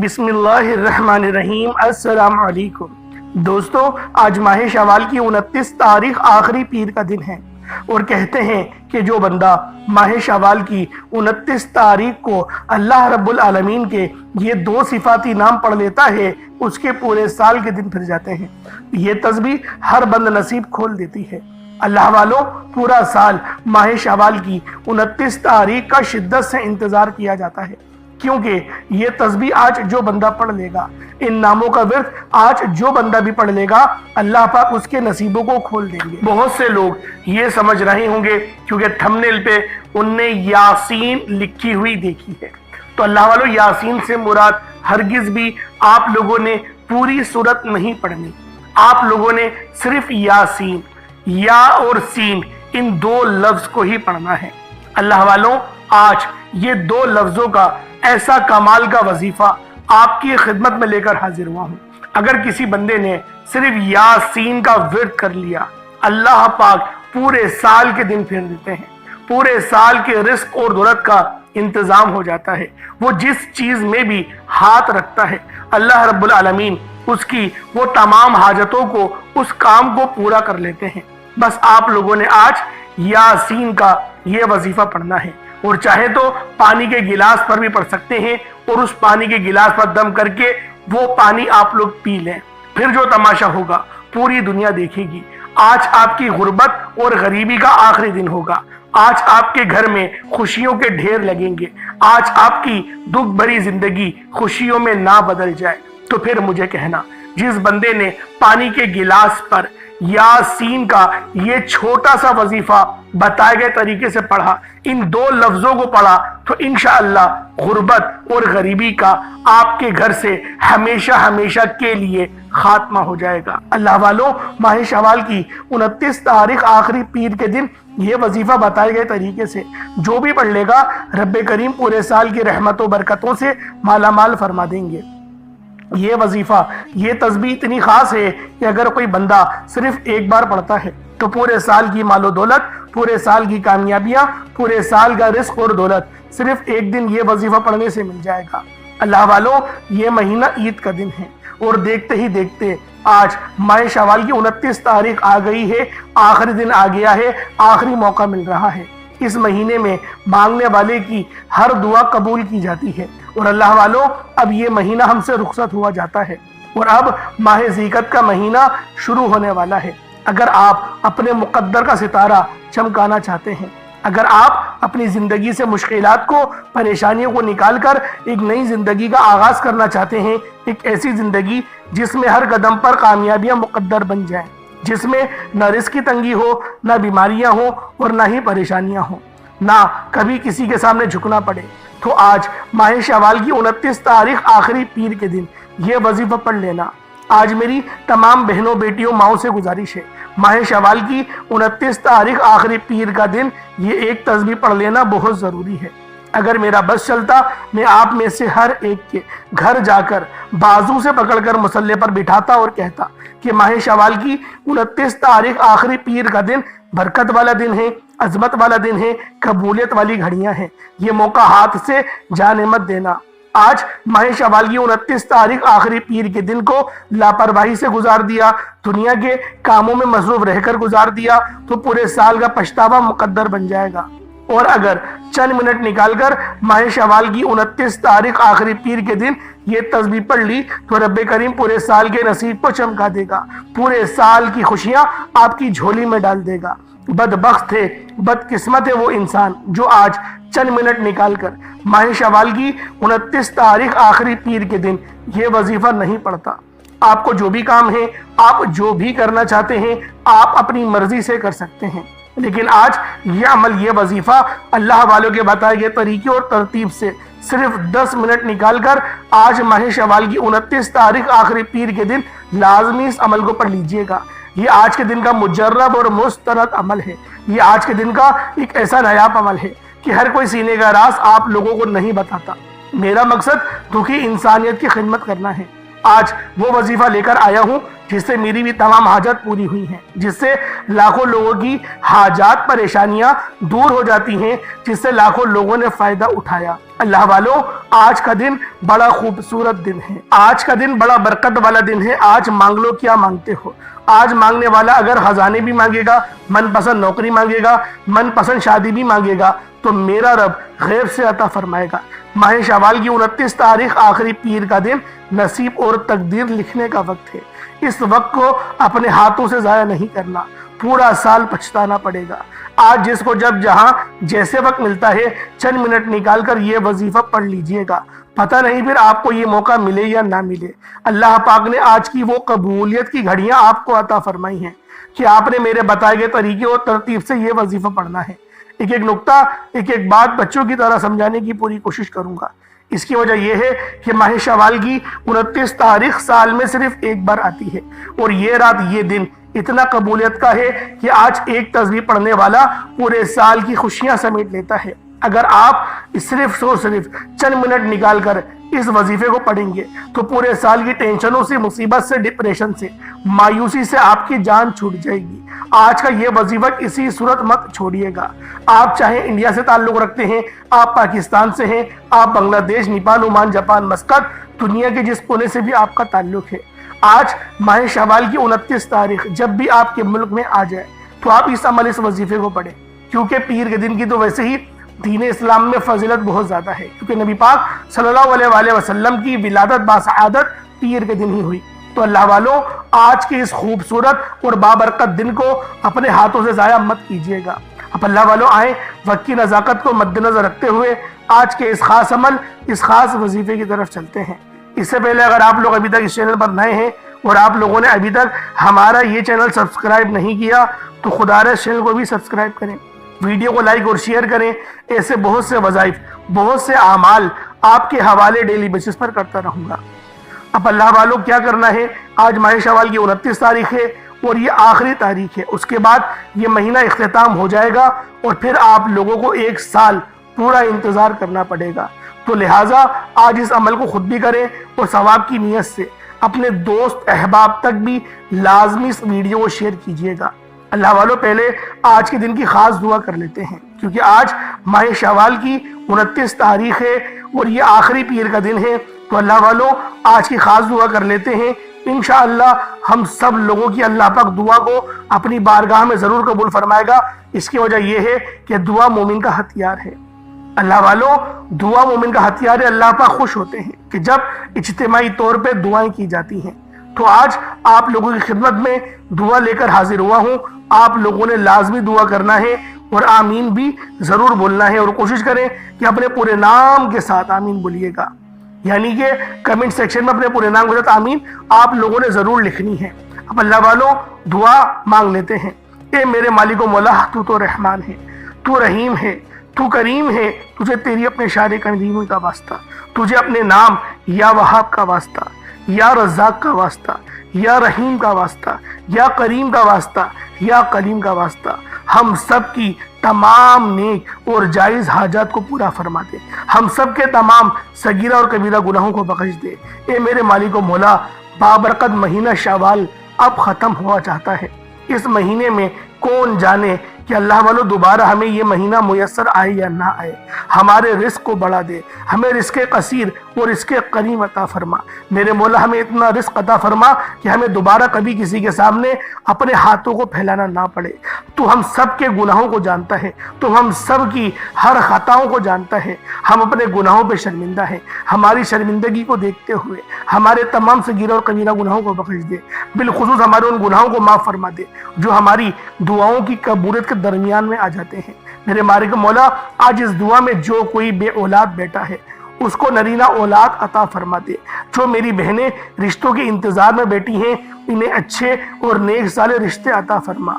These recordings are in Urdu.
بسم اللہ الرحمن الرحیم۔ السلام علیکم دوستو، آج ماہ شوال کی 29 تاریخ آخری پیر کا دن ہے، اور کہتے ہیں کہ جو بندہ ماہ شوال کی 29 تاریخ کو اللہ رب العالمین کے یہ 2 صفاتی نام پڑھ لیتا ہے، اس کے پورے سال کے دن پھر جاتے ہیں۔ یہ تسبیح ہر بند نصیب کھول دیتی ہے۔ اللہ والوں، پورا سال ماہ شوال کی 29 تاریخ کا شدت سے انتظار کیا جاتا ہے، کیونکہ یہ تسبیح آج جو بندہ پڑھ لے گا، ان ناموں کا ورد آج جو بندہ بھی پڑھ لے گا، اللہ پاک اس کے نصیبوں کو کھول دیں گے۔ بہت سے لوگ یہ سمجھ رہے ہوں گے کیونکہ تھمبنیل پہ ان نے یاسین لکھی ہوئی دیکھی ہے، تو اللہ والوں، یاسین سے مراد ہرگز بھی آپ لوگوں نے پوری سورت نہیں پڑھنی۔ آپ لوگوں نے صرف یاسین، یا اور سین، ان 2 لفظ کو ہی پڑھنا ہے۔ اللہ والوں، آج یہ 2 لفظوں کا ایسا کمال کا وظیفہ آپ کی خدمت میں لے کر حاضر ہوا ہوں۔ اگر کسی بندے نے صرف یاسین کا ورد کر لیا، اللہ پاک پورے سال کے دن پھیر دیتے ہیں، پورے سال کے رزق اور دولت کا انتظام ہو جاتا ہے۔ وہ جس چیز میں بھی ہاتھ رکھتا ہے، اللہ رب العالمین اس کی وہ تمام حاجتوں کو، اس کام کو پورا کر لیتے ہیں۔ بس آپ لوگوں نے آج یاسین کا یہ وظیفہ پڑھنا ہے، اور چاہے تو پانی کے گلاس پر بھی پڑھ سکتے ہیں، اور اس پانی کے گلاس پر دم کر کے وہ پانی آپ لوگ پی لیں۔ پھر جو تماشا ہوگا پوری دنیا دیکھے گی۔ آج آپ کی غربت اور غریبی کا آخری دن ہوگا۔ آج آپ کے گھر میں خوشیوں کے ڈھیر لگیں گے۔ آج آپ کی دکھ بھری زندگی خوشیوں میں نہ بدل جائے تو پھر مجھے کہنا، جس بندے نے پانی کے گلاس پر یاسین کا یہ چھوٹا سا وظیفہ بتائے گئے طریقے سے پڑھا، ان 2 لفظوں کو پڑھا، تو انشاءاللہ غربت اور غریبی کا آپ کے گھر سے ہمیشہ ہمیشہ کے لیے خاتمہ ہو جائے گا۔ اللہ والوں، ماہ شوال کی 29 تاریخ آخری پیر کے دن یہ وظیفہ بتائے گئے طریقے سے جو بھی پڑھ لے گا، رب کریم پورے سال کی رحمت و برکتوں سے مالا مال فرما دیں گے۔ یہ وظیفہ، یہ تسبیح اتنی خاص ہے کہ اگر کوئی بندہ صرف ایک بار پڑھتا ہے تو پورے سال کی مال و دولت، پورے سال کی کامیابیاں، پورے سال کا رزق اور دولت صرف ایک دن یہ وظیفہ پڑھنے سے مل جائے گا۔ اللہ والوں، یہ مہینہ عید کا دن ہے، اور دیکھتے ہی دیکھتے آج ماہ شوال کی 29 تاریخ آ گئی ہے، آخری دن آ گیا ہے، آخری موقع مل رہا ہے۔ اس مہینے میں مانگنے والے کی ہر دعا قبول کی جاتی ہے، اور اللہ والوں، اب یہ مہینہ ہم سے رخصت ہوا جاتا ہے، اور اب ماہ ذیقعد کا مہینہ شروع ہونے والا ہے۔ اگر آپ اپنے مقدر کا ستارہ چمکانا چاہتے ہیں، اگر آپ اپنی زندگی سے مشکلات کو، پریشانیوں کو نکال کر ایک نئی زندگی کا آغاز کرنا چاہتے ہیں، ایک ایسی زندگی جس میں ہر قدم پر کامیابیاں مقدر بن جائیں، جس میں نہ رزق کی تنگی ہو، نہ بیماریاں ہوں، اور نہ ہی پریشانیاں ہوں، نہ کبھی کسی کے سامنے جھکنا پڑے، تو آج ماہ شوال کی 29 تاریخ آخری پیر کے دن یہ وظیفہ پڑھ لینا۔ آج میری تمام بہنوں، بیٹیوں، ماؤں سے گزارش ہے، ماہ شوال کی 29 تاریخ آخری پیر کا دن یہ ایک تسبیح پڑھ لینا بہت ضروری ہے۔ اگر میرا بس چلتا، میں آپ میں سے ہر ایک کے گھر جا کر بازو سے پکڑ کر مصلے پر بٹھاتا اور کہتا کہ ماہ شوال کی 29 تاریخ آخری پیر کا دن برکت والا دن ہے، عظمت والا دن ہے، قبولیت والی گھڑیاں ہیں، یہ موقع ہاتھ سے جانے مت دینا۔ آج ماہ شوال کی 29 تاریخ آخری پیر کے دن کو لاپرواہی سے گزار دیا، دنیا کے کاموں میں مصروف رہ کر گزار دیا، تو پورے سال کا پچھتاوا مقدر بن جائے گا۔ اور اگر چند منٹ نکال کر ماہ شوال کی 29 تاریخ آخری پیر کے دن یہ تسبیح پڑھ لی، تو رب کریم پورے سال کے نصیب کو چمکا دے گا، پورے سال کی خوشیاں آپ کی جھولی میں ڈال دے گا۔ بدبخت ہے، بدقسمت ہے وہ انسان جو آج چند منٹ نکال کر ماہ شوال کی 29 تاریخ آخری پیر کے دن یہ وظیفہ نہیں پڑھتا۔ آپ کو جو بھی کام ہے، آپ جو بھی کرنا چاہتے ہیں، آپ اپنی مرضی سے کر سکتے ہیں، لیکن آج یہ عمل، یہ وظیفہ اللہ والوں کے بتائے گئے طریقے اور ترتیب سے صرف 10 منٹ نکال کر آج ماہ شوال کی 29 تاریخ آخری پیر کے دن لازمی اس عمل کو پڑھ لیجئے گا۔ یہ آج کے دن کا مجرب اور مستند عمل ہے، یہ آج کے دن کا ایک ایسا نایاب عمل ہے کہ ہر کوئی سینے کا راز آپ لوگوں کو نہیں بتاتا۔ میرا مقصد دکھی انسانیت کی خدمت کرنا ہے۔ آج وہ وظیفہ لے کر آیا ہوں جس سے میری بھی تمام حاجت پوری ہوئی ہیں، جس سے لاکھوں لوگوں کی حاجات، پریشانیاں دور ہو جاتی ہیں، جس سے لاکھوں لوگوں نے فائدہ اٹھایا۔ اللہ والوں، آج کا دن بڑا خوبصورت دن ہے، آج کا دن بڑا برکت والا دن ہے۔ آج مانگ لو کیا مانگتے ہو۔ آج مانگنے والا اگر خزانے بھی مانگے گا، من پسند نوکری مانگے گا، من پسند شادی بھی مانگے گا، تو میرا رب غیب سے عطا فرمائے گا۔ ماہ شوال کی 29 تاریخ آخری پیر کا دن نصیب اور تقدیر لکھنے کا وقت ہے۔ اس وقت کو اپنے ہاتھوں سے ضائع نہیں کرنا، پورا سال پچھتانا پڑے گا۔ آج جس کو جب جہاں جیسے وقت ملتا ہے چند منٹ نکال کر یہ وظیفہ پڑھ لیجئے گا، پتہ نہیں پھر آپ کو یہ موقع ملے یا نہ ملے۔ اللہ پاک نے آج کی وہ قبولیت کی گھڑیاں آپ کو عطا فرمائی ہیں کہ آپ نے میرے بتائے گئے طریقے اور ترتیب سے یہ وظیفہ پڑھنا ہے۔ ایک ایک نقطہ، ایک ایک بات بچوں کی طرح سمجھانے کی پوری کوشش کروں گا۔ اس کی وجہ یہ ہے کہ ماہ شوال کی 29 تاریخ سال میں صرف ایک بار آتی ہے، اور یہ رات، یہ دن اتنا قبولیت کا ہے کہ آج ایک تسبیح پڑھنے والا پورے سال کی خوشیاں سمیٹ لیتا ہے۔ اگر آپ صرف چند منٹ نکال کر اس وظیفے کو پڑھیں گے تو پورے سال کی ٹینشنوں سے، مصیبت سے، ڈپریشن سے، مایوسی سے آپ کی جان چھوٹ جائے گی۔ آج کا یہ وظیفہ کسی صورت مت چھوڑیے گا۔ آپ چاہے انڈیا سے تعلق رکھتے ہیں، آپ پاکستان سے ہیں، آپ بنگلہ دیش، نیپال، عمان، جاپان، مسقط، دنیا کے جس کونے سے بھی آپ کا تعلق ہے، آج ماہ شوال کی 29 تاریخ جب بھی آپ کے ملک میں آ جائے تو آپ اس وظیفے کو پڑھیں، کیونکہ پیر کے دن کی تو ویسے ہی دین اسلام میں فضیلت بہت زیادہ ہے، کیونکہ نبی پاک صلی اللہ علیہ وآلہ وسلم کی ولادت باسعادت پیر کے دن ہی ہوئی۔ تو اللہ والوں، آج کے اس خوبصورت اور بابرکت دن کو اپنے ہاتھوں سے ضائع مت کیجیے گا۔ اب اللہ والوں آئیں، وقت کی نزاکت کو مد نظر رکھتے ہوئے آج کے اس خاص عمل، اس خاص وظیفے کی طرف چلتے ہیں۔ اس سے پہلے اگر آپ لوگ ابھی تک اس چینل پر نئے ہیں اور آپ لوگوں نے ابھی تک ہمارا یہ چینل سبسکرائب نہیں کیا تو خدا رے اس چینل کو بھی سبسکرائب کریں، ویڈیو کو لائک اور شیئر کریں۔ ایسے بہت سے وظائف، بہت سے اعمال آپ کے حوالے ڈیلی بیسس پر کرتا رہوں گا۔ اب اللہ والوں کیا کرنا ہے، آج ماہ شوال کی 29 تاریخ ہے اور یہ آخری تاریخ ہے، اس کے بعد یہ مہینہ اختتام ہو جائے گا اور پھر آپ لوگوں کو ایک سال پورا انتظار کرنا پڑے گا۔ تو لہٰذا آج اس عمل کو خود بھی کریں اور ثواب کی نیت سے اپنے دوست احباب تک بھی لازمی اس ویڈیو کو شیئر کیجیے گا۔ اللہ والوں پہلے آج کے دن کی خاص دعا کر لیتے ہیں، کیونکہ آج ماہ شوال کی 29 تاریخ ہے اور یہ آخری پیر کا دن ہے۔ تو اللہ والوں آج کی خاص دعا کر لیتے ہیں، انشاءاللہ ہم سب لوگوں کی اللہ پاک دعا کو اپنی بارگاہ میں ضرور قبول فرمائے گا۔ اس کی وجہ یہ ہے کہ دعا مومن کا ہتھیار ہے۔ اللہ والوں دعا مومن کا ہتھیار ہے۔ اللہ پاک خوش ہوتے ہیں کہ جب اجتماعی طور پہ دعائیں کی جاتی ہیں۔ تو آج آپ لوگوں کی خدمت میں دعا لے کر حاضر ہوا ہوں۔ آپ لوگوں نے لازمی دعا کرنا ہے اور آمین بھی ضرور بولنا ہے، اور کوشش کریں کہ اپنے پورے نام کے ساتھ آمین بولیے گا، یعنی کہ کمنٹ سیکشن میں اپنے پورے نام کے ساتھ آمین آپ لوگوں نے ضرور لکھنی ہے۔ اب اللہ والوں دعا مانگ لیتے ہیں۔ اے میرے مالک و مولا، تو رحمان ہے، تو رحیم ہے، تو کریم ہے، تجھے تیری اپنے شان قدیمی کا واسطہ، تجھے اپنے نام یا وہاب کا واسطہ، یا رزاق کا واسطہ، یا رحیم کا واسطہ، یا کریم کا واسطہ، یا کلیم کا واسطہ، ہم سب کی تمام نیک اور جائز حاجات کو پورا فرما دے، ہم سب کے تمام صغیرہ اور کبیرہ گناہوں کو بخش دے۔ اے میرے مالک و مولا، بابرکت مہینہ شوال اب ختم ہوا چاہتا ہے۔ اس مہینے میں کون جانے کہ اللہ والوں دوبارہ ہمیں یہ مہینہ میسر آئے یا نہ آئے۔ ہمارے رزق کو بڑھا دے، ہمیں رزق قصیر اور رزق کریم عطا فرما۔ میرے مولا ہمیں اتنا رزق عطا فرما کہ ہمیں دوبارہ کبھی کسی کے سامنے اپنے ہاتھوں کو پھیلانا نہ پڑے۔ تو ہم سب کے گناہوں کو جانتا ہے، تو ہم سب کی ہر خطاؤں کو جانتا ہے۔ ہم اپنے گناہوں پہ شرمندہ ہیں، ہماری شرمندگی کو دیکھتے ہوئے ہمارے تمام صغیرہ اور کبیرہ گناہوں کو بخش دے، بالخصوص ہمارے ان گناہوں کو معاف فرما دے جو ہماری دعاؤں کی قبولیت کے درمیان میں آ جاتے ہیں۔ میرے مالک مولا، آج اس دعا میں جو کوئی بے اولاد بیٹا ہے اس کو نرینہ اولاد عطا فرما دے۔ جو میری بہنیں رشتوں کے انتظار میں بیٹھی ہیں انہیں اچھے اور نیک سالے رشتے عطا فرما۔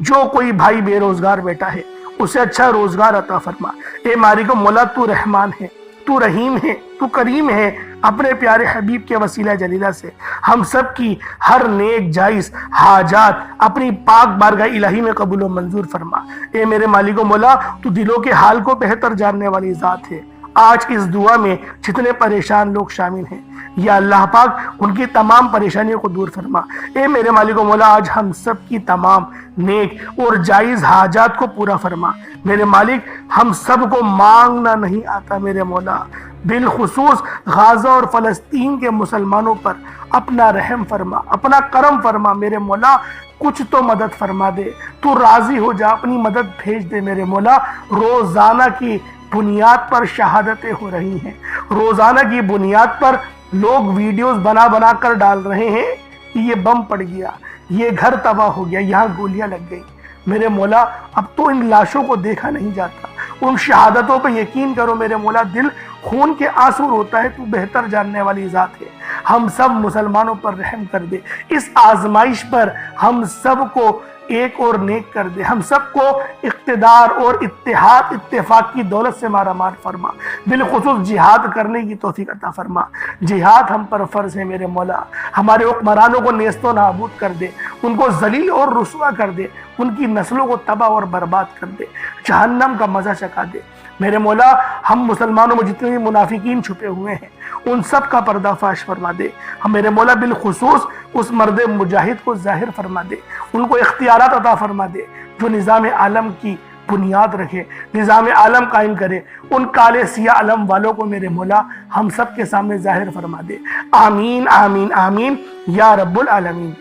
جو کوئی بھائی بے روزگار بیٹا ہے اسے اچھا روزگار عطا فرما۔ اے مالک مولا، تو رحمان ہے، تو رحیم ہے، تو کریم ہے، اپنے پیارے حبیب کے وسیلہ جلیلہ سے ہم سب کی ہر نیک جائز حاجات اپنی پاک بارگاہ الہی میں قبول و منظور فرما۔ اے میرے مالک و مولا، تو دلوں کے حال کو بہتر جاننے والی ذات ہے۔ آج اس دعا میں جتنے پریشان لوگ شامل ہیں یا اللہ پاک ان کی تمام پریشانیوں کو دور فرما۔ اے میرے مالک و مولا، آج ہم سب کی تمام نیک اور جائز حاجات کو پورا فرما۔ میرے مالک، ہم سب کو مانگنا نہیں آتا میرے مولا، بالخصوص غازہ اور فلسطین کے مسلمانوں پر اپنا رحم فرما، اپنا کرم فرما میرے مولا، کچھ تو مدد فرما دے، تو راضی ہو جا، اپنی مدد بھیج دے میرے مولا۔ روزانہ کی بنیاد پر شہادتیں ہو رہی ہیں، روزانہ کی بنیاد پر لوگ ویڈیوز بنا بنا کر ڈال رہے ہیں کہ یہ بم پڑ گیا، یہ گھر تباہ ہو گیا، یہاں گولیاں لگ گئی۔ میرے مولا، اب تو ان لاشوں کو دیکھا نہیں جاتا، ان شہادتوں پہ یقین کرو میرے مولا، دل خون کے آنسو روتا ہے، تو بہتر جاننے والی ذات ہے۔ ہم سب مسلمانوں پر رحم کر دے، اس آزمائش پر ہم سب کو ایک اور نیک کر دے، ہم سب کو اقتدار اور اتحاد اتفاق کی دولت سے مارا مار فرما، بالخصوص جہاد کرنے کی توفیق عطا فرما۔ جہاد ہم پر فرض ہے میرے مولا، ہمارے حکمرانوں کو نیست و نابود کر دے، ان کو ذلیل اور رسوا کر دے، ان کی نسلوں کو تباہ اور برباد کر دے، جہنم کا مزہ چکھا دے میرے مولا۔ ہم مسلمانوں میں جتنے بھی منافقین چھپے ہوئے ہیں ان سب کا پردہ فاش فرما دے، ہم میرے مولا بالخصوص اس مرد مجاہد کو ظاہر فرما دے، ان کو اختیارات عطا فرما دے جو نظام عالم کی بنیاد رکھے، نظام عالم قائم کرے۔ ان کالے سیاہ علم والوں کو میرے مولا ہم سب کے سامنے ظاہر فرما دے۔ آمین آمین آمین یا رب العالمین۔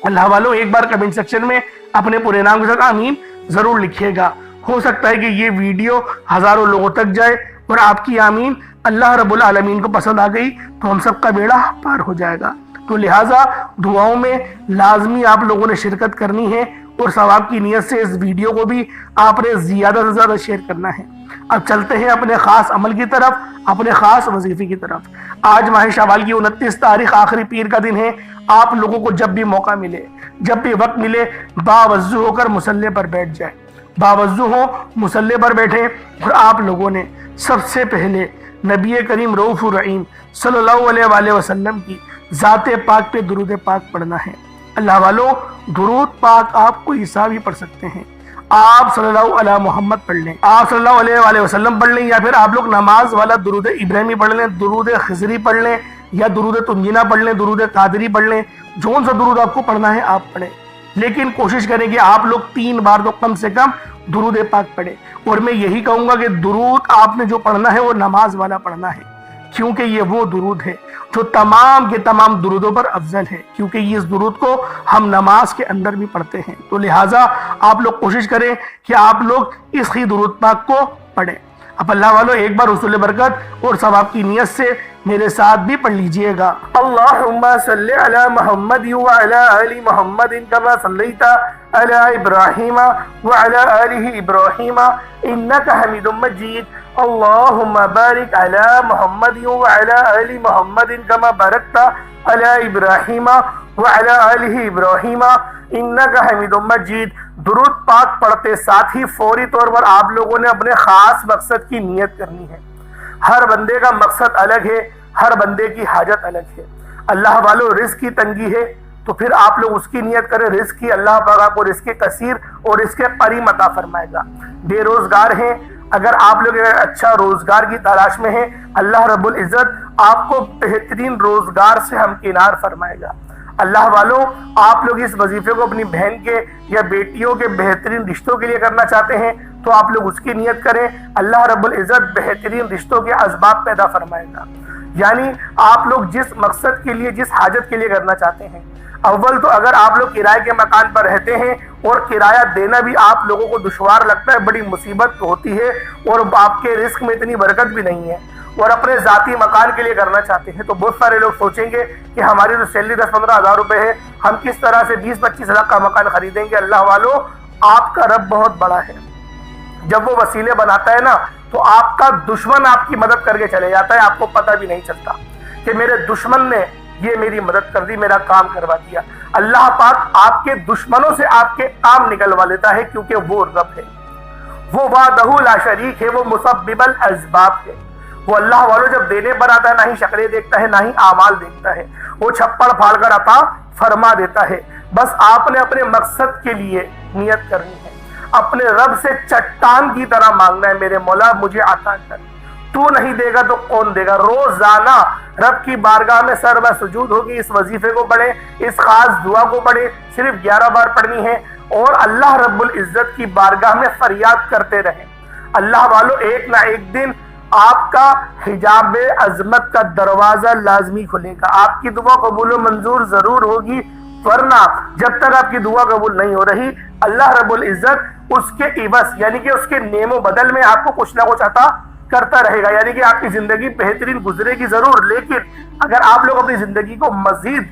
اللہ والوں، ایک بار کمنٹ سیکشن میں اپنے پورے نام کے ساتھ آمین ضرور لکھیے گا۔ ہو سکتا ہے کہ یہ ویڈیو ہزاروں لوگوں تک جائے اور آپ کی آمین اللہ رب العالمین کو پسند آ گئی تو ہم سب کا بیڑا پار ہو جائے گا۔ تو لہٰذا دعاؤں میں لازمی آپ لوگوں نے شرکت کرنی ہے اور ثواب کی نیت سے اس ویڈیو کو بھی آپ نے زیادہ سے زیادہ شیئر کرنا ہے۔ اب چلتے ہیں اپنے خاص عمل کی طرف، اپنے خاص وظیفے کی طرف۔ آج ماہ شوال کی 29 تاریخ آخری پیر کا دن ہے۔ آپ لوگوں کو جب بھی موقع ملے، جب بھی وقت ملے، باوضو ہو کر مصلی پر بیٹھ جائیں، باوضو ہو مصلی پر بیٹھیں اور آپ لوگوں نے سب سے پہلے نبی کریم رؤوف الرحیم صلی اللہ علیہ وآلہ وسلم کی ذات پاک پہ درود پاک پڑھنا ہے۔ اللہ والو، درود پاک آپ کو عیسیٰ بھی پڑھ سکتے ہیں، آپ صلی اللہ علیہ محمد پڑھ لیں، آپ صلی اللہ علیہ وآلہ وسلم پڑھ لیں، یا پھر آپ لوگ نماز والا درود ابراہیمی پڑھ لیں، درود خضری پڑھ لیں، یا درود تنجینہ پڑھ لیں، درود قادری پڑھ لیں، جون سا درود آپ کو پڑھنا ہے آپ پڑھیں، لیکن کوشش کریں کہ آپ لوگ 3 بار تو کم سے کم درود پاک پڑھیں۔ اور میں یہی کہوں گا کہ درود آپ نے جو پڑھنا ہے وہ نماز والا پڑھنا ہے، کیونکہ یہ وہ درود ہے جو تمام کے تمام درودوں پر افضل ہے، کیونکہ یہ اس درود کو ہم نماز کے اندر بھی پڑھتے ہیں۔ تو لہٰذا آپ لوگ کوشش کریں کہ آپ لوگ اس ہی درود پاک کو پڑھیں۔ اب اللہ والوں، ایک بار حصول برکت اور ثواب کی نیت سے میرے ساتھ بھی پڑھ لیجئے گا۔ اللہم صلی علی محمد وعلی آل محمد کما صلیت علی ابراہیم وعلی آل ابراہیم انکا حمید مجید۔ اللہم بارک علی محمد وعلی آل محمد کما بارکت علی ابراہیم وعلی آل ابراہیم انکا حمید مجید۔ درود پاک پڑھتے ساتھ ہی فوری طور پر آپ لوگوں نے اپنے خاص مقصد کی نیت کرنی ہے۔ ہر بندے کا مقصد الگ ہے، ہر بندے کی حاجت الگ ہے۔ اللہ والوں، رزق کی تنگی ہے تو پھر آپ لوگ اس کی نیت کریں، رزق کی اللہ پاک آپ کو رزق کثیر اور رزق قریب عطا فرمائے گا۔ بے روزگار ہیں، اگر آپ لوگ اچھا روزگار کی تلاش میں ہیں، اللہ رب العزت آپ کو بہترین روزگار سے ہمکنار فرمائے گا۔ اللہ والوں، آپ لوگ اس وظیفے کو اپنی بہن کے یا بیٹیوں کے بہترین رشتوں کے لیے کرنا چاہتے ہیں تو آپ لوگ اس کی نیت کریں، اللہ رب العزت بہترین رشتوں کے اسباب پیدا فرمائے گا۔ یعنی آپ لوگ جس مقصد کے لیے، جس حاجت کے لیے کرنا چاہتے ہیں، اول تو اگر آپ لوگ کرائے کے مکان پر رہتے ہیں اور کرایہ دینا بھی آپ لوگوں کو دشوار لگتا ہے، بڑی مصیبت ہوتی ہے اور آپ کے رزق میں اتنی برکت بھی نہیں ہے، اور اپنے ذاتی مکان کے لیے کرنا چاہتے ہیں تو بہت سارے لوگ سوچیں گے کہ ہماری تو سیلری 10-15 ہزار روپے ہے، ہم کس طرح سے 20-25 لاکھ کا مکان خریدیں گے۔ اللہ والوں، آپ کا رب بہت بڑا ہے، جب وہ وسیلے بناتا ہے نا تو آپ کا دشمن آپ کی مدد کر کے چلے جاتا ہے، آپ کو پتہ بھی نہیں چلتا کہ میرے دشمن نے یہ میری مدد کر دی، میرا کام کروا دیا۔ اللہ پاک آپ کے دشمنوں سے آپ کے کام نکلوا لیتا ہے، کیونکہ وہ رب ہے، وہ وحدہ لا شریک ہے، وہ مسبب الاسباب ہے۔ وہ اللہ والوں جب دینے پر آتا ہے، نہ ہی شکلیں دیکھتا ہے، نہ ہی اعمال دیکھتا ہے، وہ چھپڑ پھاڑ کر عطا فرما دیتا ہے۔ بس آپ نے اپنے مقصد کے لیے نیت کرنی ہے، اپنے رب سے چٹان کی طرح مانگنا ہے، میرے مولا مجھے عطا کر، تو نہیں دے گا تو کون دے گا۔ روزانہ رب کی بارگاہ میں سر سجود ہوگی، اس وظیفے کو پڑھیں، اس خاص دعا کو پڑھیں، صرف 11 بار پڑھنی ہے، اور اللہ رب العزت کی بارگاہ میں فریاد کرتے رہیں۔ اللہ والو، ایک نہ ایک دن آپ کا حجاب عظمت کا دروازہ لازمی کھلے گا، آپ کی دعا قبول و منظور ضرور ہوگی، ورنہ جب تک آپ کی دعا قبول نہیں ہو رہی اللہ رب العزت اس کے عوض یعنی کہ اس کے نعم و بدل میں آپ کو کچھ نہ کچھ عطا کرتا رہے گا، یعنی کہ آپ کی زندگی بہترین گزرے گی ضرور، لیکن اگر آپ لوگ اپنی زندگی کو مزید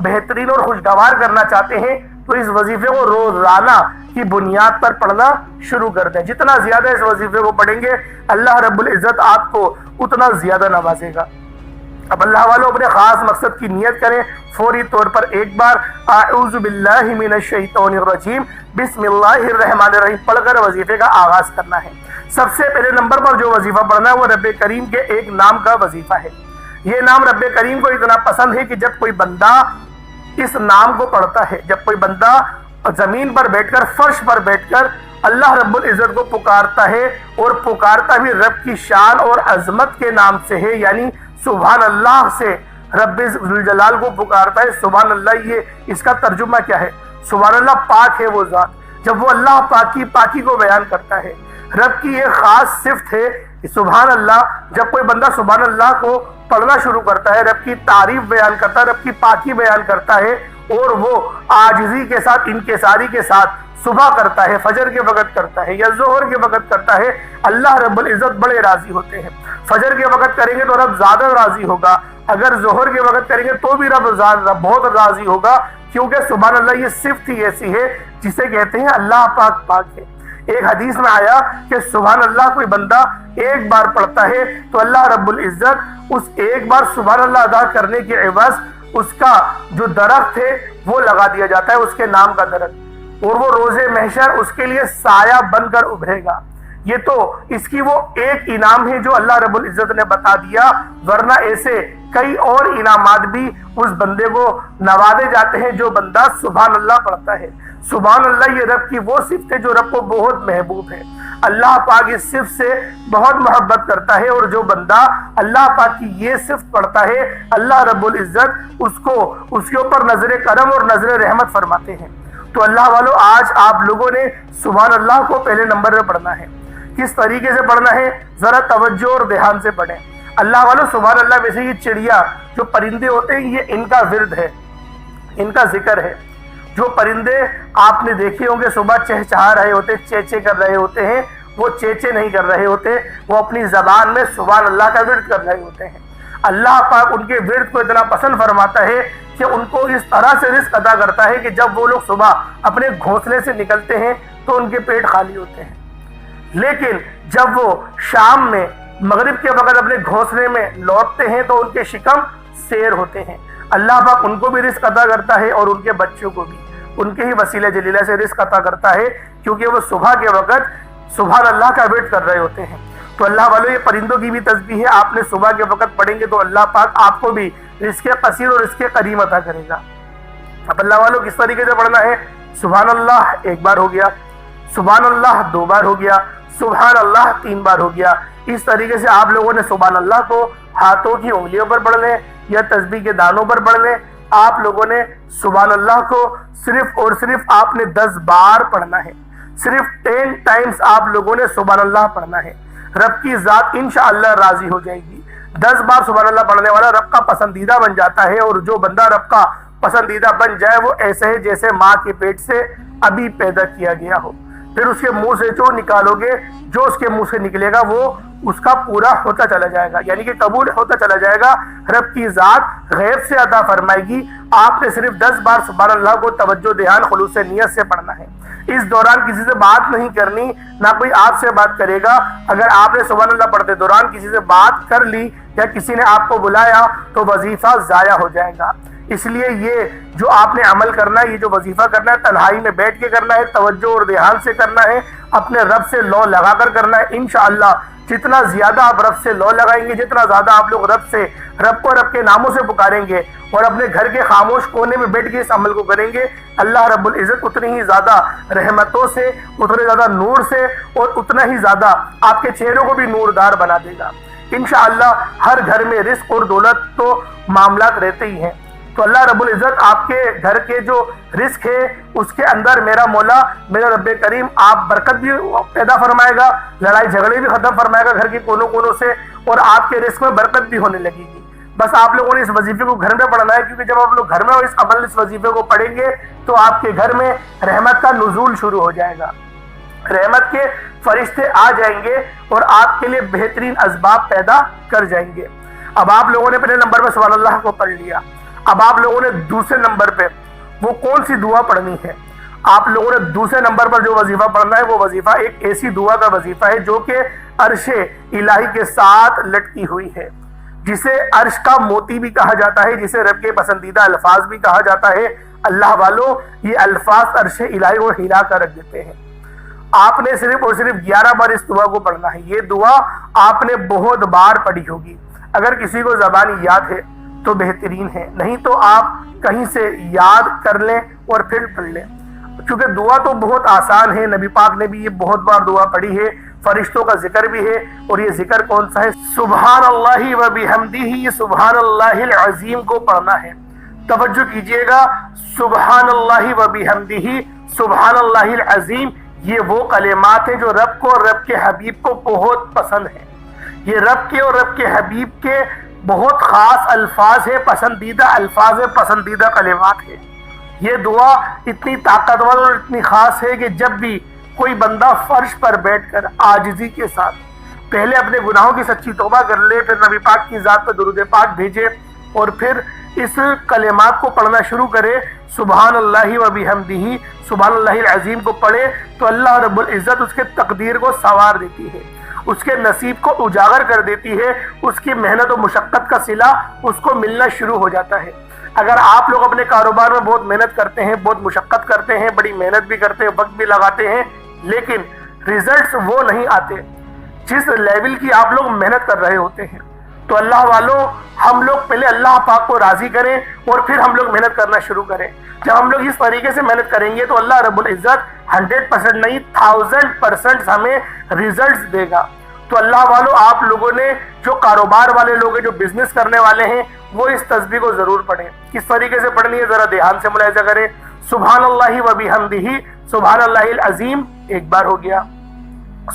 بہترین اور خوشگوار کرنا چاہتے ہیں تو اس وظیفے کو روزانہ کی بنیاد پر پڑھنا شروع کر دیں۔ جتنا زیادہ اس وظیفے کو پڑھیں گے اللہ رب العزت آپ کو اتنا زیادہ نوازے گا۔ اب اللہ والوں اپنے خاص مقصد کی نیت کریں، فوری طور پر ایک بار اعوذ باللہ من الشیطان الرجیم بسم اللہ الرحمن الرحیم پڑھ کر وظیفے کا آغاز کرنا ہے۔ سب سے پہلے نمبر پر جو وظیفہ پڑھنا ہے وہ رب کریم کے ایک نام کا وظیفہ ہے۔ یہ نام رب کریم کو اتنا پسند ہے کہ جب کوئی بندہ اس نام کو پڑھتا ہے، جب کوئی بندہ زمین پر بیٹھ کر فرش پر بیٹھ کر اللہ رب العزت کو پکارتا ہے، اور پکارتا بھی رب کی شان اور عظمت کے نام سے ہے، یعنی سبحان اللہ سے رب ذوالجلال کو پکارتا ہے۔ سبحان اللہ، یہ اس کا ترجمہ کیا ہے؟ سبحان اللہ، پاک ہے وہ ذات۔ جب وہ اللہ پاکی کو بیان کرتا ہے، رب کی ایک خاص صفت ہے سبحان اللہ۔ جب کوئی بندہ سبحان اللہ کو پڑھنا شروع کرتا ہے، رب کی تعریف بیان کرتا ہے، رب کی پاکی بیان کرتا ہے، اور وہ عاجزی کے ساتھ انکساری کے ساتھ صبح کرتا ہے، فجر کے وقت کرتا ہے یا ظہر کے وقت کرتا ہے، اللہ رب العزت بڑے راضی ہوتے ہیں۔ فجر کے وقت کریں گے تو رب زیادہ راضی ہوگا، اگر ظہر کے وقت کریں گے تو بھی رب بہت راضی ہوگا، کیونکہ سبحان اللہ یہ صفت ہی ایسی ہے جسے کہتے ہیں اللہ پاک ہے۔ ایک حدیث میں آیا کہ سبحان اللہ کوئی بندہ ایک بار پڑھتا ہے تو اللہ رب العزت اس ایک بار سبحان اللہ ادا کرنے کے عوض اس کا جو درخت ہے وہ لگا دیا جاتا ہے، اس کے نام کا درخت، اور وہ روز محشر اس کے لیے سایہ بن کر ابھرے گا۔ یہ تو اس کی وہ ایک انعام ہے جو اللہ رب العزت نے بتا دیا، ورنہ ایسے کئی اور انعامات بھی اس بندے کو نوازے جاتے ہیں جو بندہ سبحان اللہ پڑھتا ہے۔ سبحان اللہ یہ رب کی وہ صفت ہے جو رب کو بہت محبوب ہے، اللہ پاک اس صفت سے بہت محبت کرتا ہے، اور جو بندہ اللہ پاک کی یہ صفت پڑھتا ہے اللہ رب العزت اس کے اوپر نظر کرم اور نظر رحمت فرماتے ہیں۔ تو اللہ والوں، آج آپ لوگوں نے سبحان اللہ کو پہلے نمبر پہ پڑھنا ہے۔ کس طریقے سے پڑھنا ہے ذرا توجہ اور دھیان سے پڑھیں۔ اللہ والوں، سبحان اللہ میں سے یہ چڑیا جو پرندے ہوتے ہیں یہ ان کا ورد ہے، ان کا ذکر ہے۔ جو پرندے آپ نے دیکھے ہوں گے صبح چہچہا رہے ہوتے، چیچے کر رہے ہوتے ہیں، وہ چیچے نہیں کر رہے ہوتے، وہ اپنی زبان میں سبحان اللہ کا ورد کر رہے ہوتے ہیں۔ اللہ پاک ان کے ورد کو اتنا پسند فرماتا ہے کہ ان کو اس طرح سے رزق عطا کرتا ہے کہ جب وہ لوگ صبح اپنے گھونسلے سے نکلتے ہیں تو ان کے پیٹ خالی ہوتے ہیں، لیکن جب وہ شام میں مغرب کے وقت اپنے گھونسلے میں لوٹتے ہیں تو ان کے شکم سیر ہوتے ہیں۔ اللہ پاک ان کو بھی رزق عطا کرتا ہے اور ان کے بچوں کو بھی، ان کے ہی وسیلہ جلیلہ سے رزق عطا کرتا ہے، کیونکہ وہ صبح کے وقت سبحان اللہ کا ورد کر رہے ہوتے ہیں۔ تو اللہ والوں، یہ پرندوں کی بھی تسبیح ہے، آپ نے صبح کے وقت پڑھیں گے تو اللہ پاک آپ کو بھی رزق قصیر اور رزق کریم عطا کرے گا۔ اب اللہ والوں کس طریقے سے پڑھنا ہے؟ سبحان اللہ ایک بار ہو گیا، سبحان اللہ 2 بار ہو گیا، سبحان اللہ 3 بار ہو گیا۔ اس طریقے سے آپ لوگوں نے سبحان اللہ کو ہاتھوں کی انگلیوں پر پڑھ لیں یا تسبیح کے دانوں پر پڑھ لیں۔ آپ لوگوں نے سبحان اللہ کو صرف اور صرف آپ نے 10 بار پڑھنا ہے، صرف 10 ٹائمز آپ لوگوں نے سبحان اللہ پڑھنا ہے۔ رب کی ذات انشاءاللہ راضی ہو جائے گی۔ 10 بار سبحان اللہ پڑھنے والا رب کا پسندیدہ بن جاتا ہے، اور جو بندہ رب کا پسندیدہ بن جائے وہ ایسے ہے جیسے ماں کے پیٹ سے ابھی پیدا کیا گیا ہو۔ پھر اس کے منہ سے جو نکالو گے، جو اس کے منہ سے نکلے گا وہ اس کا پورا ہوتا چلا جائے گا، یعنی کہ قبول ہوتا چلا جائے گا۔ رب کی ذات غیب سے عطا فرمائے گی۔ آپ نے صرف 10 بار سبحان اللہ کو توجہ دھیان خلوص نیت سے پڑھنا ہے۔ اس دوران کسی سے بات نہیں کرنی، نہ کوئی آپ سے بات کرے گا۔ اگر آپ نے سبحان اللہ پڑھتے دوران کسی سے بات کر لی یا کسی نے آپ کو بلایا تو وظیفہ ضائع ہو جائے گا۔ اس لیے یہ جو آپ نے عمل کرنا ہے، یہ جو وظیفہ کرنا ہے، تنہائی میں بیٹھ کے کرنا ہے، توجہ اور دھیان سے کرنا ہے، اپنے رب سے لو لگا کر کرنا ہے۔ انشاءاللہ جتنا زیادہ آپ رب سے لو لگائیں گے، جتنا زیادہ آپ لوگ رب کو رب کے ناموں سے پکاریں گے اور اپنے گھر کے خاموش کونے میں بیٹھ کے اس عمل کو کریں گے، اللہ رب العزت اتنی ہی زیادہ رحمتوں سے، اتنے زیادہ نور سے اور اتنا ہی زیادہ آپ کے چہروں کو بھی نوردار بنا دے گا۔ انشاءاللہ ہر گھر میں رزق اور دولت تو معاملات رہتے ہی ہیں۔ تو اللہ رب العزت آپ کے گھر کے جو رزق ہے اس کے اندر میرا مولا میرا رب کریم آپ برکت بھی پیدا فرمائے گا، لڑائی جھگڑے بھی ختم فرمائے گا گھر کے کونوں کونوں سے، اور آپ کے رزق میں برکت بھی ہونے لگے گی۔ بس آپ لوگوں نے اس وظیفے کو گھر میں پڑھنا ہے، کیونکہ جب آپ لوگ گھر میں اس وظیفے کو پڑھیں گے تو آپ کے گھر میں رحمت کا نزول شروع ہو جائے گا، رحمت کے فرشتے آ جائیں گے اور آپ کے لیے بہترین اسباب پیدا کر جائیں گے۔ اب آپ لوگوں نے پہلے نمبر پہ سبحان اللہ کو پڑھ لیا، اب آپ لوگوں نے دوسرے نمبر پہ وہ کون سی دعا پڑھنی ہے؟ آپ لوگوں نے دوسرے نمبر پر جو وظیفہ پڑھنا ہے وہ وظیفہ ایک ایسی دعا کا وظیفہ ہے جو کہ عرش الہی کے ساتھ لٹکی ہوئی ہے، جسے عرش کا موتی بھی کہا جاتا ہے، جسے رب کے پسندیدہ الفاظ بھی کہا جاتا ہے۔ اللہ والوں، یہ الفاظ عرش الہی کو ہلا کر رکھ دیتے ہیں۔ آپ نے صرف اور صرف 11 بار اس دعا کو پڑھنا ہے۔ یہ دعا آپ نے بہت بار پڑھی ہوگی، اگر کسی کو زبانی یاد ہے تو بہترین ہے، نہیں تو آپ کہیں سے یاد کر لیں اور پھر پڑھ لیں، کیونکہ دعا تو بہت آسان ہے۔ نبی پاک نے بھی یہ بہت بار دعا پڑھی ہے، فرشتوں کا ذکر بھی ہے، اور یہ ذکر کون سا ہے؟ سبحان اللہ و بحمدہ، یہ سبحان اللہ العظیم کو پڑھنا ہے۔ توجہ کیجئے گا، سبحان اللہ و بحمدہ، سبحان اللہ العظیم، یہ وہ کلمات ہیں جو رب کو اور رب کے حبیب کو بہت پسند ہیں۔ یہ رب کے اور رب کے حبیب کے بہت خاص الفاظ ہیں، پسندیدہ الفاظ ہیں، پسندیدہ کلمات ہیں۔ یہ دعا اتنی طاقتور اور اتنی خاص ہے کہ جب بھی کوئی بندہ فرش پر بیٹھ کر عاجزی کے ساتھ پہلے اپنے گناہوں کی سچی توبہ کر لے، پھر نبی پاک کی ذات پر درود پاک بھیجے اور پھر اس کلمات کو پڑھنا شروع کرے، سبحان اللہ و بحمدہ، سبحان اللہ العظیم کو پڑھے، تو اللہ رب العزت اس کے تقدیر کو سنوار دیتی ہے، اس کے نصیب کو اجاگر کر دیتی ہے، اس کی محنت و مشقت کا صلہ اس کو ملنا شروع ہو جاتا ہے۔ اگر آپ لوگ اپنے کاروبار میں بہت محنت کرتے ہیں، بہت مشقت کرتے ہیں، بڑی محنت بھی کرتے ہیں، وقت بھی لگاتے ہیں، لیکن ریزلٹس وہ نہیں آتے جس لیول کی آپ لوگ محنت کر رہے ہوتے ہیں، تو اللہ والوں، ہم لوگ پہلے اللہ پاک کو راضی کریں اور پھر ہم لوگ محنت کرنا شروع کریں۔ جب ہم لوگ اس طریقے سے محنت کریں گے تو اللہ رب العزت 100% نہیں 1000% ہمیں ریزلٹس دے گا۔ تو اللہ والوں، آپ لوگوں نے جو کاروبار والے لوگ ہیں، جو بزنس کرنے والے ہیں، وہ اس تسبیح کو ضرور پڑھیں۔ کس طریقے سے پڑھنی ہے ذرا دھیان سے ملاحظہ کریں۔ سبحان اللہ و بحمدہ، سبحان اللہ العظیم ایک بار ہو گیا،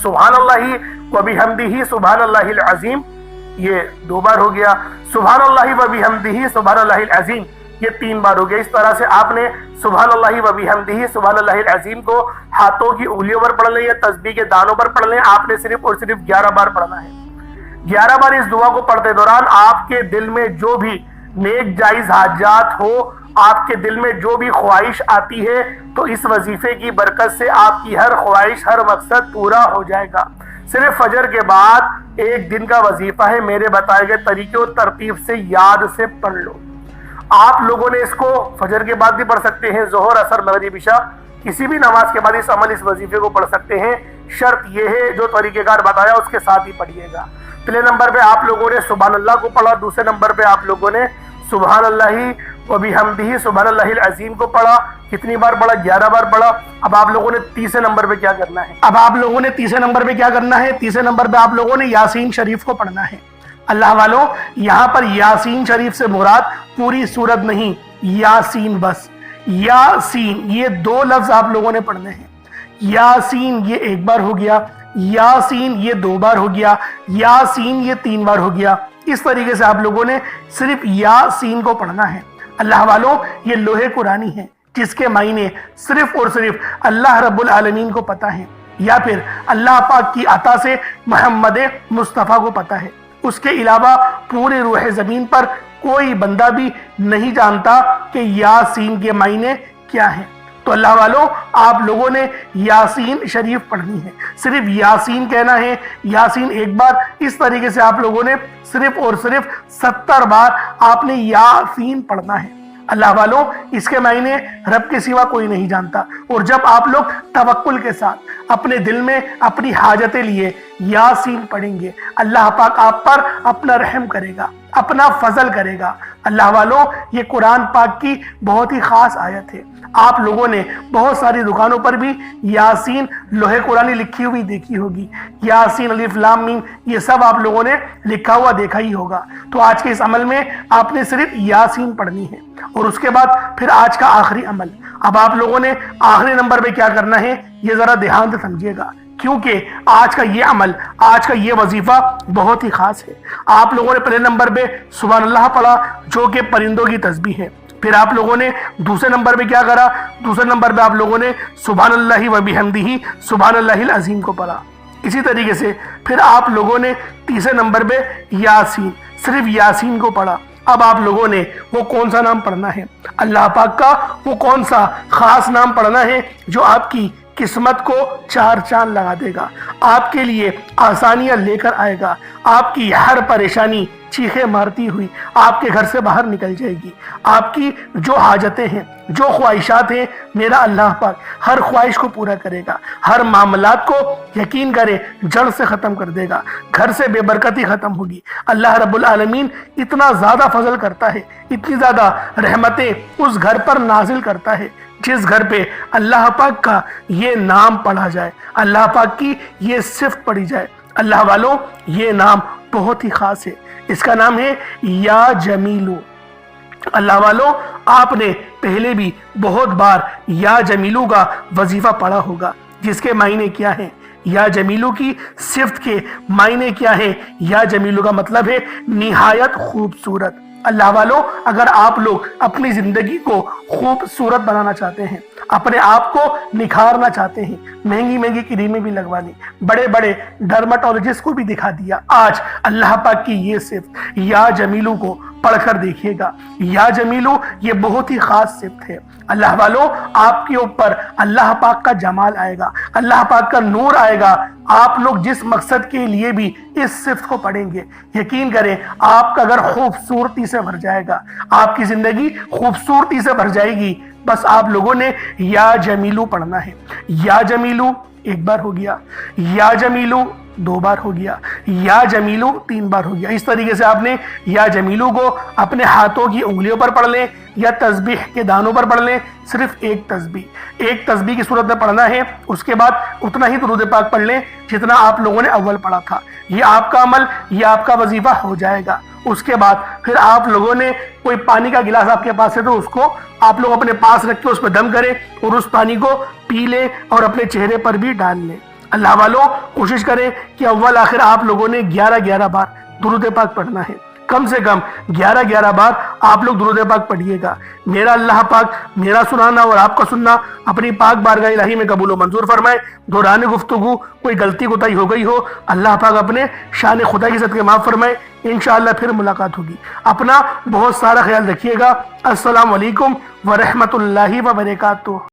سبحان اللہ و بحمدہ، سبحان اللہ العظیم یہ 2 بار ہو گیا، سبحان اللہ و بحمدہ، سبحان اللہ العظیم یہ 3 بار ہو گیا۔ اس طرح سے آپ نے سبحان اللہ و بحمدہ، سبحان اللہ العظیم کو ہاتھوں کی انگلیوں پر پڑھ لیں یا تسبیح کے دانوں پر پڑھ لیں۔ آپ نے صرف اور صرف 11 بار پڑھنا ہے۔ 11 بار اس دعا کو پڑھتے دوران آپ کے دل میں جو بھی نیک جائز حاجات ہو، آپ کے دل میں جو بھی خواہش آتی ہے، تو اس وظیفے کی برکت سے آپ کی ہر خواہش، ہر مقصد پورا ہو جائے گا۔ صرف فجر کے بعد 1 دن کا وظیفہ ہے، میرے بتائے گئے طریقے و ترتیب سے یاد سے پڑھ لو۔ آپ لوگوں نے اس کو فجر کے بعد بھی پڑھ سکتے ہیں، ظہر، عصر، مغرب، عشاء، کسی بھی نماز کے بعد اس وظیفے کو پڑھ سکتے ہیں۔ شرط یہ ہے جو طریقہ کار بتایا اس کے ساتھ ہی پڑھیے گا۔ پہلے نمبر پہ آپ لوگوں نے سبحان اللہ کو پڑھا، دوسرے نمبر پہ آپ لوگوں نے سبحان اللہ و بحمدہ، سبحان اللہ العظیم کو پڑھا۔ کتنی بار پڑھا؟ 11 بار پڑھا۔ اب آپ لوگوں نے تیسرے نمبر پہ کیا کرنا ہے؟ تیسرے نمبر پہ آپ لوگوں نے یاسین شریف کو پڑھنا ہے۔ اللہ والوں، یہاں پر یاسین شریف سے مراد پوری سورت نہیں، یاسین بس۔ یاسین یہ 2 لفظ آپ لوگوں نے پڑھنے ہیں۔ یاسین یہ 1 بار ہو گیا، یاسین یہ 2 بار ہو گیا، یاسین یہ 3 بار ہو گیا۔ اس طریقے سے آپ لوگوں نے صرف یاسین کو پڑھنا ہے۔ اللہ والوں، یہ لوح قرآنی ہے جس کے معنی صرف اور صرف اللہ رب العالمین کو پتہ ہے، یا پھر اللہ پاک کی عطا سے محمد مصطفیٰ کو پتہ ہے۔ اس کے علاوہ پورے روح زمین پر کوئی بندہ بھی نہیں جانتا کہ یاسین کے معنی کیا ہیں۔ تو اللہ والوں، آپ لوگوں نے یاسین شریف پڑھنی ہے، صرف یاسین کہنا ہے، یاسین 1 بار۔ اس طریقے سے آپ لوگوں نے صرف اور صرف 70 بار آپ نے یاسین پڑھنا ہے۔ اللہ والوں، اس کے معنی رب کے سوا کوئی نہیں جانتا، اور جب آپ لوگ توکل کے ساتھ اپنے دل میں اپنی حاجتیں لیے یاسین پڑھیں گے، اللہ پاک آپ پر اپنا رحم کرے گا، اپنا فضل کرے گا۔ اللہ والوں، یہ قرآن پاک کی بہت ہی خاص آیت ہے۔ آپ لوگوں نے بہت ساری دکانوں پر بھی یاسین لوہے قرآنی لکھی ہوئی دیکھی ہوگی، یاسین الف لام میم، یہ سب آپ لوگوں نے لکھا ہوا دیکھا ہی ہوگا۔ تو آج کے اس عمل میں آپ نے صرف یاسین پڑھنی ہے، اور اس کے بعد پھر آج کا آخری عمل۔ اب آپ لوگوں نے آخری نمبر پہ کیا کرنا ہے یہ ذرا دھیان سے سمجھیے گا، کیونکہ آج کا یہ عمل، آج کا یہ وظیفہ بہت ہی خاص ہے۔ آپ لوگوں نے پہلے نمبر پہ سبحان اللہ پڑھا، جو کہ پرندوں کی تسبیح ہے۔ پھر آپ لوگوں نے دوسرے نمبر پہ کیا کرا؟ دوسرے نمبر پہ آپ لوگوں نے سبحان اللہ و بحمدہ سبحان اللہ العظیم کو پڑھا۔ اسی طریقے سے پھر آپ لوگوں نے تیسرے نمبر پہ یاسین، صرف یاسین کو پڑھا۔ اب آپ لوگوں نے وہ کون سا نام پڑھنا ہے؟ اللہ پاک کا وہ کون سا خاص نام پڑھنا ہے جو آپ کی قسمت کو چار چاند لگا دے گا، آپ کے لیے آسانیاں لے کر آئے گا، آپ کی ہر پریشانی چیخیں مارتی ہوئی آپ کے گھر سے باہر نکل جائے گی۔ آپ کی جو حاجتیں ہیں، جو خواہشات ہیں، میرا اللہ پاک ہر خواہش کو پورا کرے گا، ہر معاملات کو یقین کرے جڑ سے ختم کر دے گا، گھر سے بے برکتی ختم ہوگی۔ اللہ رب العالمین اتنا زیادہ فضل کرتا ہے، اتنی زیادہ رحمتیں اس گھر پر نازل کرتا ہے جس گھر پہ اللہ پاک کا یہ نام پڑھا جائے، اللہ پاک کی یہ صفت پڑھی جائے۔ اللہ والوں، یہ نام بہت ہی خاص ہے، اس کا نام ہے یا جمیلو۔ اللہ والوں، آپ نے پہلے بھی بہت بار یا جمیلو کا وظیفہ پڑھا ہوگا، جس کے معنی کیا ہیں؟ یا جمیلو کی صفت کے معنی کیا ہے؟ یا جمیلو کا مطلب ہے نہایت خوبصورت۔ اللہ والوں، اگر آپ لوگ اپنی زندگی کو خوبصورت بنانا چاہتے ہیں، اپنے آپ کو نکھارنا چاہتے ہیں، مہنگی مہنگی کریمیں بھی لگوا لی، بڑے بڑے ڈرماٹولوجسٹ کو بھی دکھا دیا، آج اللہ پاک کی یہ صفت یا جمیلو کو پڑھ کر دیکھیے گا۔ یا جمیلو یہ بہت ہی خاص صفت ہے۔ اللہ والوں، آپ کے اوپر اللہ پاک کا جمال آئے گا، اللہ پاک کا نور آئے گا۔ آپ لوگ جس مقصد کے لیے بھی اس صفت کو پڑھیں گے، یقین کریں آپ کا گھر خوبصورتی سے بھر جائے گا، آپ کی زندگی خوبصورتی سے بھر جائے گی۔ بس آپ لوگوں نے یا جمیلو پڑھنا ہے۔ یا جمیلو ایک بار ہو گیا، یا جمیلو دو بار ہو گیا، یا جمیلو تین بار ہو گیا۔ اس طریقے سے آپ نے یا جمیلو کو اپنے ہاتھوں کی انگلیوں پر پڑھ لیں یا تسبیح کے دانوں پر پڑھ لیں، صرف ایک تسبیح کی صورت میں پڑھنا ہے۔ اس کے بعد اتنا ہی درود پاک پڑھ لیں جتنا آپ لوگوں نے اول پڑھا تھا۔ یہ آپ کا عمل، یہ آپ کا وظیفہ ہو جائے گا۔ اس کے بعد پھر آپ لوگوں نے کوئی پانی کا گلاس آپ کے پاس ہے تو اس کو آپ لوگ اپنے پاس رکھ کے اس پہ دم کریں اور اس پانی کو پی لیں اور اپنے چہرے پر بھی ڈال لیں۔ اللہ والوں، کوشش کریں کہ اول آخر آپ لوگوں نے 11 بار درود پاک پڑھنا ہے، کم سے کم 11 بار آپ لوگ درود پاک پڑھیے گا۔ میرا اللہ پاک میرا سنانا اور آپ کا سننا اپنی پاک بارگاہ الہی میں قبول و منظور فرمائے۔ دوران گفتگو کوئی غلطی کوتاہی ہو گئی ہو، اللہ پاک اپنے شان خدا کی صدقے معاف فرمائے۔ انشاءاللہ پھر ملاقات ہوگی۔ اپنا بہت سارا خیال رکھیے گا۔ السلام علیکم ورحمۃ اللہ وبرکاتہ۔